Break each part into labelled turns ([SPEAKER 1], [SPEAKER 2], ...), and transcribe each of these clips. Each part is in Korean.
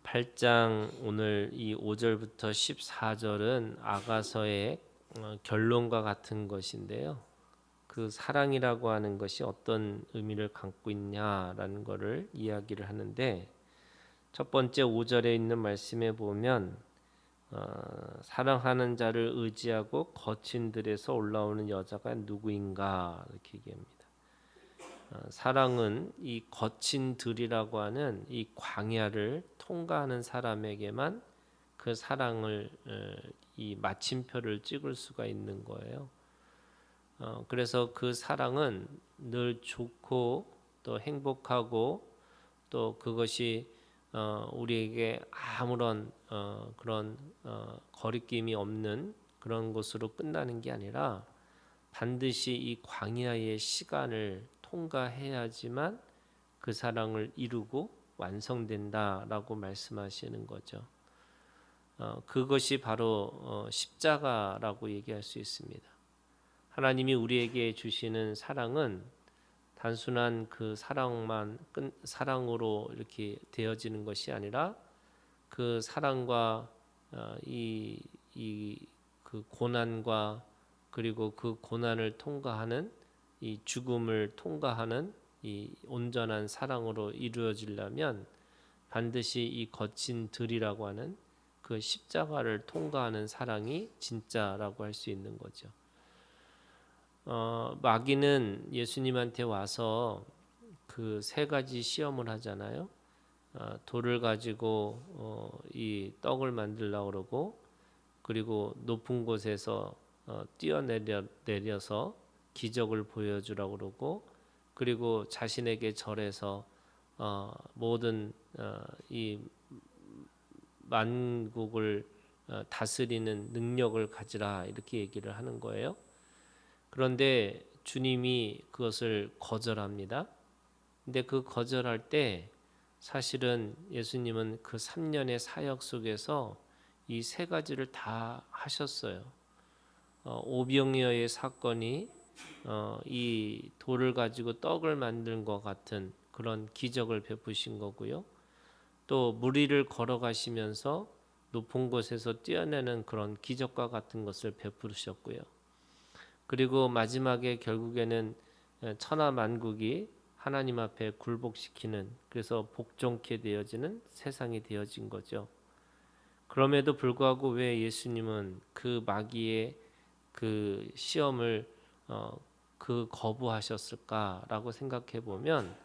[SPEAKER 1] 8장 오늘 이 5절부터 14절은 아가서의 결론과 같은 것인데요. 그 사랑이라고 하는 것이 어떤 의미를 갖고 있냐라는 것을 이야기를 하는데, 첫 번째 5절에 있는 말씀에 보면 사랑하는 자를 의지하고 거친 들에서 올라오는 여자가 누구인가 이렇게 얘기합니다. 사랑은 이 거친 들이라고 하는 이 광야를 통과하는 사람에게만 그 사랑을 이 마침표를 찍을 수가 있는 거예요. 그래서 그 사랑은 늘 좋고 또 행복하고 또 그것이 우리에게 아무런 그런 거리낌이 없는 그런 것으로 끝나는 게 아니라 반드시 이 광야의 시간을 통과해야지만 그 사랑을 이루고 완성된다라고 말씀하시는 거죠. 그것이 바로 십자가라고 얘기할 수 있습니다. 하나님이 우리에게 주시는 사랑은 단순한 그 사랑으로 이렇게 되어지는 것이 아니라 그 사랑과 그 고난과 그리고 그 고난을 통과하는 이 죽음을 통과하는 이 온전한 사랑으로 이루어지려면 반드시 이 거친 들이라고 하는 그 십자가를 통과하는 사랑이 진짜라고 할 수 있는 거죠. 마귀는 예수님한테 와서 그 세 가지 시험을 하잖아요. 돌을 가지고 이 떡을 만들려고 그러고, 그리고 높은 곳에서 뛰어내려서 기적을 보여주라고 그러고, 그리고 자신에게 절해서 모든 이 만국을 다스리는 능력을 가지라 이렇게 얘기를 하는 거예요. 그런데 주님이 그것을 거절합니다. 근데 그 거절할 때 사실은 예수님은 그 3년의 사역 속에서 이 세 가지를 다 하셨어요. 오병이어의 사건이 이 돌을 가지고 떡을 만든 것 같은 그런 기적을 베푸신 거고요. 또 무리를 걸어가시면서 높은 곳에서 뛰어내는 그런 기적과 같은 것을 베푸셨고요. 그리고 마지막에 결국에는 천하 만국이 하나님 앞에 굴복시키는, 그래서 복종케 되어지는 세상이 되어진 거죠. 그럼에도 불구하고 왜 예수님은 그 마귀의 그 시험을 그 거부하셨을까라고 생각해 보면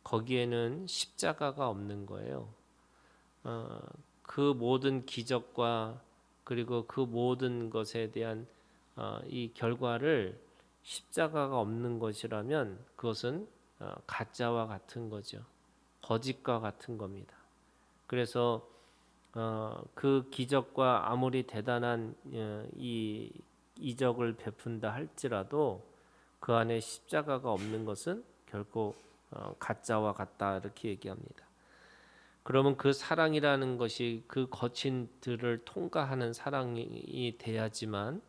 [SPEAKER 1] 거기에는 십자가가 없는 거예요. 그 모든 기적과 그리고 그 모든 것에 대한 이 결과를 십자가가 없는 것이라면 그것은 가짜와 같은 거죠. 거짓과 같은 겁니다. 그래서 그 기적과 아무리 대단한 이 이적을 베푼다 할지라도 그 안에 십자가가 없는 것은 결코 가짜와 같다 이렇게 얘기합니다. 그러면 그 사랑이라는 것이 그 거친 들을 통과하는 사랑이 돼야지만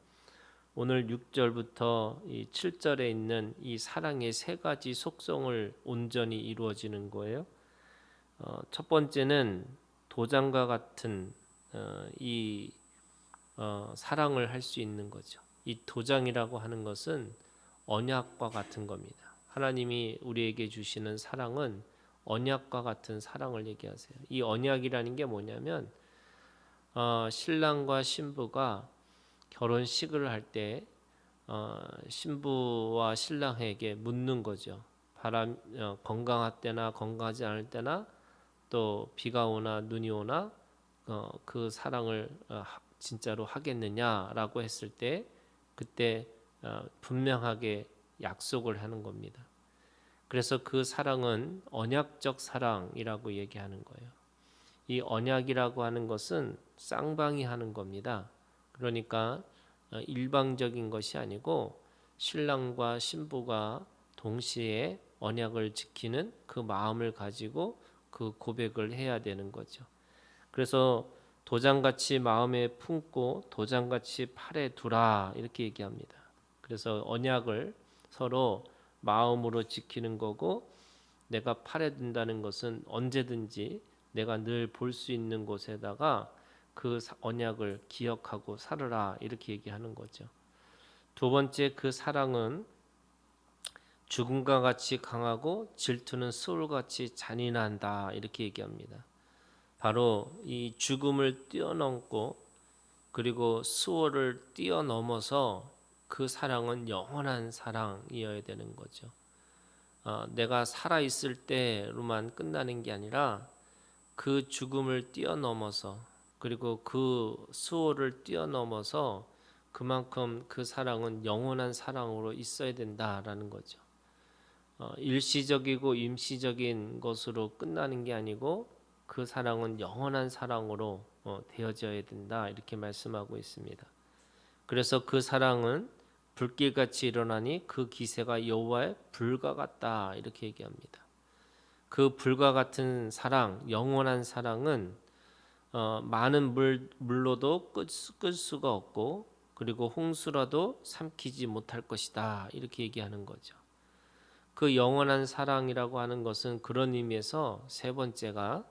[SPEAKER 1] 오늘 6절부터 이 7절에 있는 이 사랑의 세 가지 속성을 온전히 이루어지는 거예요. 첫 번째는 도장과 같은 이 사랑을 할 수 있는 거죠. 이 도장이라고 하는 것은 언약과 같은 겁니다. 하나님이 우리에게 주시는 사랑은 언약과 같은 사랑을 얘기하세요. 이 언약이라는 게 뭐냐면 신랑과 신부가 결혼식을 할 때 신부와 신랑에게 묻는 거죠. 건강할 때나 건강하지 않을 때나 또 비가 오나 눈이 오나 그 사랑을 진짜로 하겠느냐라고 했을 때 그때 분명하게 약속을 하는 겁니다. 그래서 그 사랑은 언약적 사랑이라고 얘기하는 거예요. 이 언약이라고 하는 것은 쌍방이 하는 겁니다. 그러니까 일방적인 것이 아니고 신랑과 신부가 동시에 언약을 지키는 그 마음을 가지고 그 고백을 해야 되는 거죠. 그래서 도장같이 마음에 품고 도장같이 팔에 두라 이렇게 얘기합니다. 그래서 언약을 서로 마음으로 지키는 거고, 내가 팔에 둔다는 것은 언제든지 내가 늘 볼 수 있는 곳에다가 그 언약을 기억하고 살아라 이렇게 얘기하는 거죠. 두 번째, 그 사랑은 죽음과 같이 강하고 질투는 수울같이 잔인한다 이렇게 얘기합니다. 바로 이 죽음을 뛰어넘고 그리고 수월을 뛰어넘어서 그 사랑은 영원한 사랑이어야 되는 거죠. 내가 살아있을 때로만 끝나는 게 아니라 그 죽음을 뛰어넘어서 그리고 그 수호를 뛰어넘어서 그만큼 그 사랑은 영원한 사랑으로 있어야 된다라는 거죠. 일시적이고 임시적인 것으로 끝나는 게 아니고 그 사랑은 영원한 사랑으로 되어져야 된다 이렇게 말씀하고 있습니다. 그래서 그 사랑은 불길같이 일어나니 그 기세가 여호와의 불과 같다 이렇게 얘기합니다. 그 불과 같은 사랑, 영원한 사랑은 많은 물로도 끌 수가 없고 그리고 홍수라도 삼키지 못할 것이다 이렇게 얘기하는 거죠. 그 영원한 사랑이라고 하는 것은 그런 의미에서 세 번째가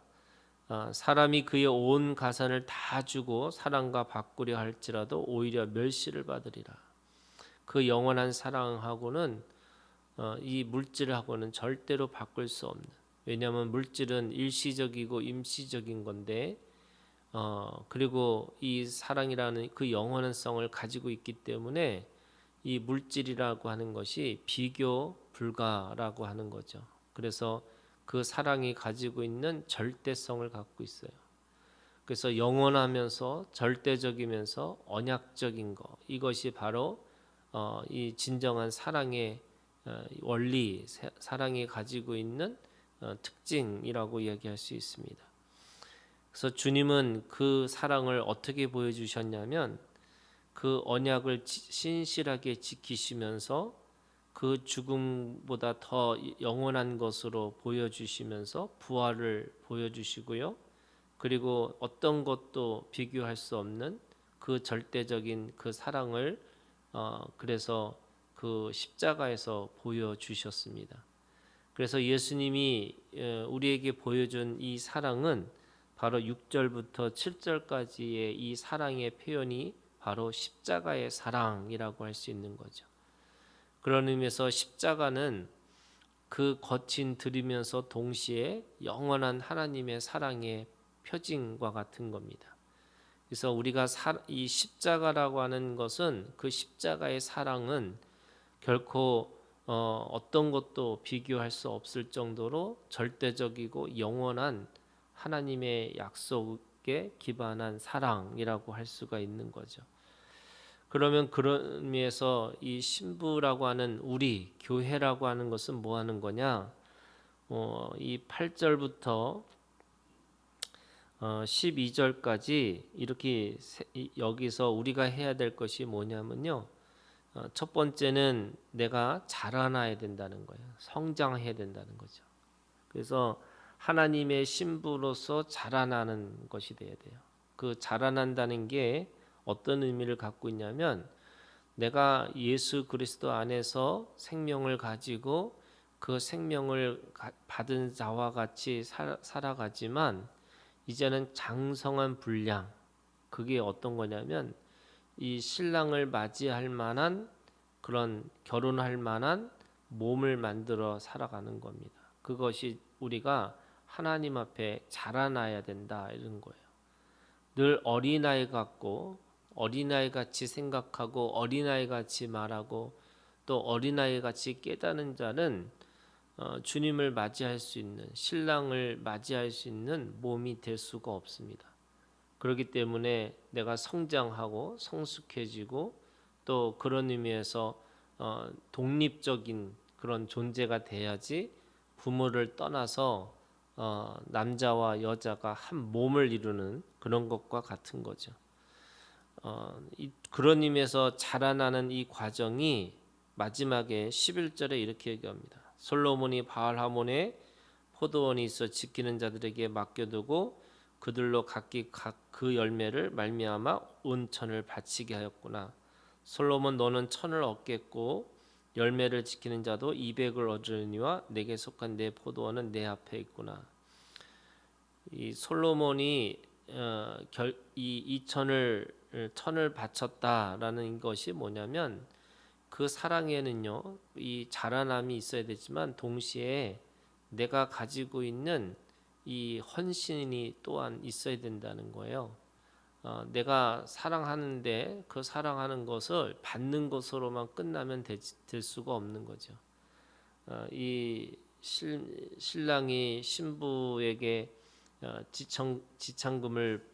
[SPEAKER 1] 사람이 그의 온 가산을 다 주고 사랑과 바꾸려 할지라도 오히려 멸시를 받으리라. 그 영원한 사랑하고는 이 물질하고는 절대로 바꿀 수 없는, 왜냐하면 물질은 일시적이고 임시적인 건데 그리고 이 사랑이라는 그 영원성을 가지고 있기 때문에 이 물질이라고 하는 것이 비교 불가라고 하는 거죠. 그래서 그 사랑이 가지고 있는 절대성을 갖고 있어요. 그래서 영원하면서 절대적이면서 언약적인 거, 이것이 바로 이 진정한 사랑의 원리, 사랑이 가지고 있는 특징이라고 이야기할 수 있습니다. 그래서 주님은 그 사랑을 어떻게 보여주셨냐면 그 언약을 신실하게 지키시면서 그 죽음보다 더 영원한 것으로 보여주시면서 부활을 보여주시고요. 그리고 어떤 것도 비교할 수 없는 그 절대적인 그 사랑을 그래서 그 십자가에서 보여주셨습니다. 그래서 예수님이 우리에게 보여준 이 사랑은 바로 6절부터 7절까지의 이 사랑의 표현이 바로 십자가의 사랑이라고 할 수 있는 거죠. 그런 의미에서 십자가는 그 거친 들이면서 동시에 영원한 하나님의 사랑의 표징과 같은 겁니다. 그래서 우리가 이 십자가라고 하는 것은 그 십자가의 사랑은 결코 어떤 것도 비교할 수 없을 정도로 절대적이고 영원한 하나님의 약속에 기반한 사랑이라고 할 수가 있는 거죠. 그러면 그런 의미에서 이 신부라고 하는 우리 교회라고 하는 것은 뭐 하는 거냐? 이 8절부터 12절까지 이렇게 여기서 우리가 해야 될 것이 뭐냐면요. 첫 번째는 내가 자라나야 된다는 거예요. 성장해야 된다는 거죠. 그래서 하나님의 신부로서 자라나는 것이 돼야 돼요. 그 자라난다는 게 어떤 의미를 갖고 있냐면 내가 예수 그리스도 안에서 생명을 가지고 그 생명을 받은 자와 같이 살아가지만 이제는 장성한 분량, 그게 어떤 거냐면 이 신랑을 맞이할 만한 그런 결혼할 만한 몸을 만들어 살아가는 겁니다. 그것이 우리가 하나님 앞에 자라나야 된다 이런 거예요. 늘 어린아이 같고 어린아이 같이 생각하고 어린아이 같이 말하고 또 어린아이 같이 깨닫는 자는 주님을 맞이할 수 있는, 신랑을 맞이할 수 있는 몸이 될 수가 없습니다. 그렇기 때문에 내가 성장하고 성숙해지고 또 그런 의미에서 독립적인 그런 존재가 돼야지 부모를 떠나서 남자와 여자가 한 몸을 이루는 그런 것과 같은 거죠. 그런 의미에서 자라나는 이 과정이 마지막에 11절에 이렇게 얘기합니다. 솔로몬이 바알하몬에 포도원이 있어 지키는 자들에게 맡겨두고 그들로 각기 각 그 열매를 말미암아 온 천을 바치게 하였구나. 솔로몬 너는 천을 얻겠고 열매를 지키는 자도 200을 얻으려니와 내게 속한 내 포도원은 내 앞에 있구나. 이 솔로몬이 이 천을 바쳤다라는 것이 뭐냐면 그 사랑에는요 이 자라남이 있어야 되지만 동시에 내가 가지고 있는 이 헌신이 또한 있어야 된다는 거예요. 내가 사랑하는데 그 사랑하는 것을 받는 것으로만 끝나면 될 수가 없는 거죠. 이 신랑이 신부에게 지창금을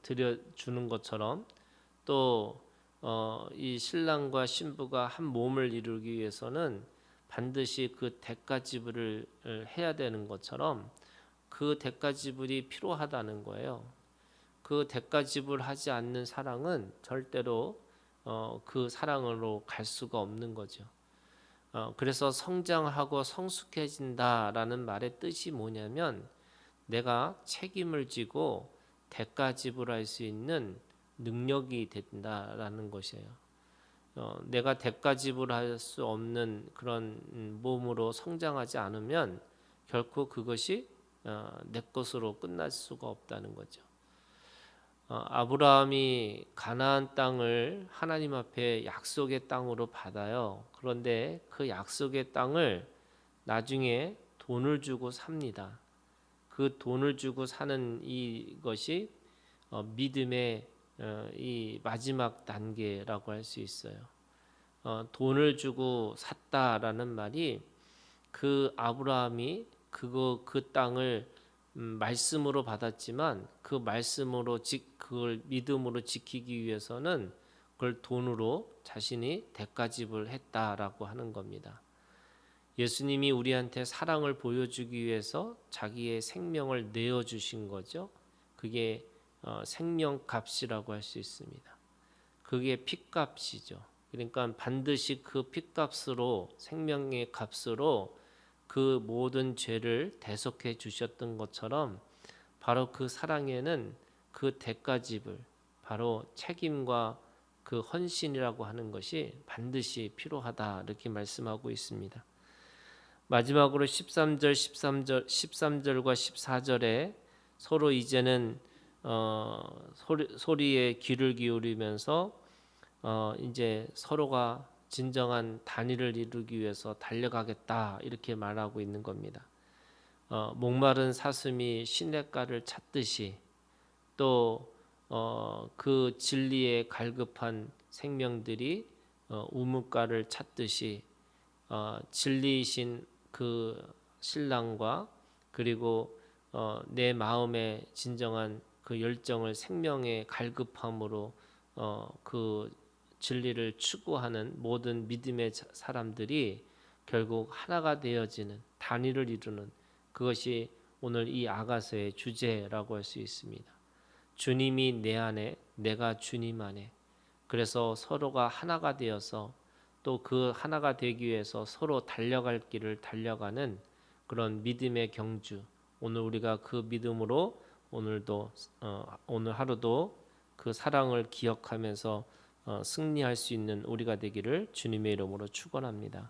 [SPEAKER 1] 들여 주는 것처럼 또 이 신랑과 신부가 한 몸을 이루기 위해서는 반드시 그 대가 지불을 해야 되는 것처럼 그 대가 지불이 필요하다는 거예요. 그 대가 지불하지 않는 사랑은 절대로 그 사랑으로 갈 수가 없는 거죠. 그래서 성장하고 성숙해진다라는 말의 뜻이 뭐냐면 내가 책임을 지고 대가 지불할 수 있는 능력이 된다라는 것이에요. 내가 대가 지불할 수 없는 그런 몸으로 성장하지 않으면 결코 그것이 내 것으로 끝날 수가 없다는 거죠. 아브라함이 가나안 땅을 하나님 앞에 약속의 땅으로 받아요. 그런데 그 약속의 땅을 나중에 돈을 주고 삽니다. 그 돈을 주고 사는 이것이 믿음의 이 마지막 단계라고 할 수 있어요. 돈을 주고 샀다라는 말이 그 아브라함이 그 땅을 말씀으로 받았지만 그 말씀으로 그걸 믿음으로 지키기 위해서는 그걸 돈으로 자신이 대가 지불했다라고 하는 겁니다. 예수님이 우리한테 사랑을 보여주기 위해서 자기의 생명을 내어 주신 거죠. 그게 생명값이라고 할 수 있습니다. 그게 핏값이죠. 그러니까 반드시 그 핏값으로 생명의 값으로 그 모든 죄를 대속해 주셨던 것처럼 바로 그 사랑에는 그 대가 지불, 바로 책임과 그 헌신이라고 하는 것이 반드시 필요하다 이렇게 말씀하고 있습니다. 마지막으로 13절과 14절에 서로 이제는 소리에 귀를 기울이면서 이제 서로가 진정한 단일을 이루기 위해서 달려가겠다 이렇게 말하고 있는 겁니다. 목마른 사슴이 시냇가를 찾듯이 또 그 진리에 갈급한 생명들이 우뭇가를 찾듯이 진리이신 그 신랑과 그리고 내 마음의 진정한 그 열정을 생명의 갈급함으로 그 진리를 추구하는 모든 믿음의 사람들이 결국 하나가 되어지는 단위를 이루는 그것이 오늘 이 아가서의 주제라고 할 수 있습니다. 주님이 내 안에 내가 주님 안에 그래서 서로가 하나가 되어서 또 그 하나가 되기 위해서 서로 달려갈 길을 달려가는 그런 믿음의 경주 오늘 우리가 그 믿음으로 오늘 하루도 그 사랑을 기억하면서 승리할 수 있는 우리가 되기를 주님의 이름으로 축원합니다.